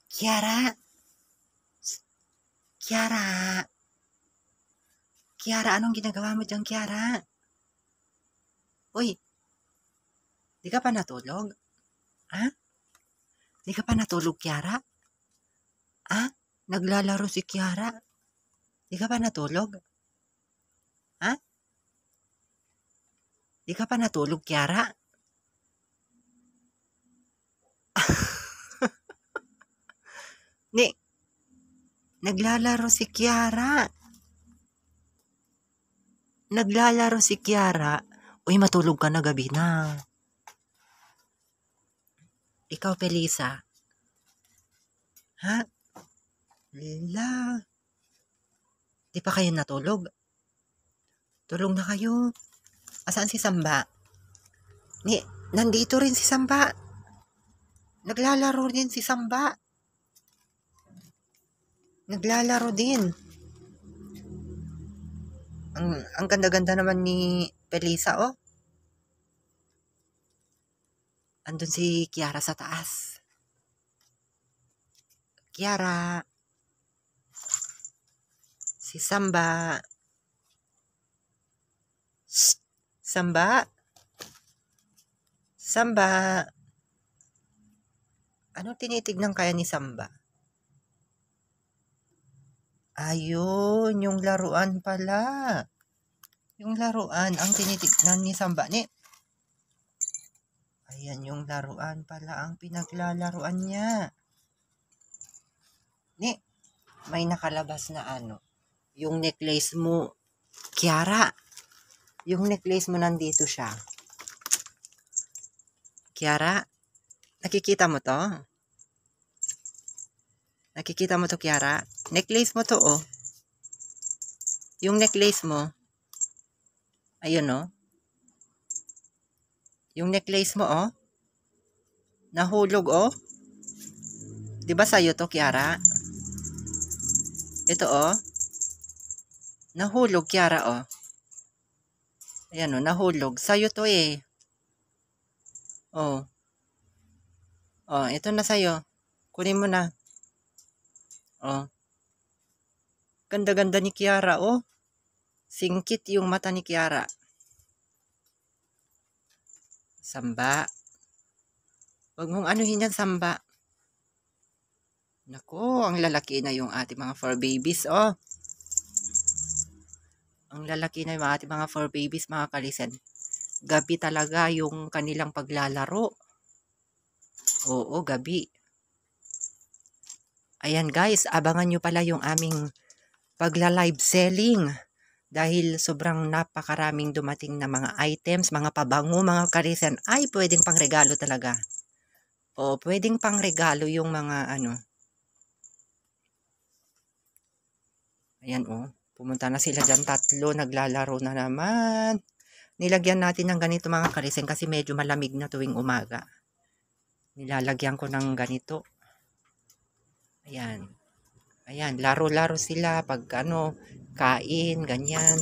Kiara! Kiara! Kiara, anong ginagawa mo dyan, Kiara? Uy, di ka pa natulog? Ha? Di ka pa natulog, Kiara? Ha? Naglalaro si Kiara? Di ka pa natulog? Ha? Di ka pa natulog, Kiara? Ni, naglalaro si Kiara. Naglalaro si Kiara. Uy, matulog ka na, gabi na. Ikaw, Felisa. Ha? Lila. Di pa kayo natulog? Tulog na kayo. Asaan si Samba? Ni, nandito rin si Samba. Naglalaro din si Samba. Naglalaro din. Ang ganda-ganda naman ni Felisa, oh. Andun si Kiara sa taas. Kiara. Si Samba. Shh! Samba. Samba. Ano tinitignan kaya ni Samba? Ayun, yung laruan pala. Yung laruan ang tinitignan ni Samba. Ni. Ayan yung laruan pala ang pinaglalaruan niya. Ni, may nakalabas na ano. Yung necklace mo, Kiara. Yung necklace mo nandito siya. Kiara, nakikita mo to? Nakikita mo to, Kiara? Necklace mo to, oh. Yung necklace mo. Ayun, oh. Yung necklace mo, oh. Nahulog, oh. Diba sa'yo to, Kiara? Ito, oh. Nahulog, Kiara, oh. Ayan, oh. Nahulog. Sa'yo to, eh. Oh. Oh, ito na sa'yo. Kunin mo na. Oh. Ganda-ganda ni Kiara, oh. Singkit yung mata ni Kiara. Samba. Huwag mong anuhin yan, Samba. Naku, ang lalaki na yung ating mga fur babies, oh. Ang lalaki na yung ating mga fur babies, mga kalisen. Gabi talaga yung kanilang paglalaro. Oo, gabi. Ayan guys, abangan nyo pala yung aming pagla-live selling. Dahil sobrang napakaraming dumating na mga items, mga pabango, mga kalisen. Ay, pwedeng pang regalo talaga. O, pwedeng pang regalo yung mga ano. Ayan, oh. Pumunta na sila dyan, tatlo. Naglalaro na naman. Nilagyan natin ng ganito mga kalisen kasi medyo malamig na tuwing umaga. Nilalagyan ko ng ganito. Ayan. Ayan, laro-laro sila pag ano, kain, ganyan.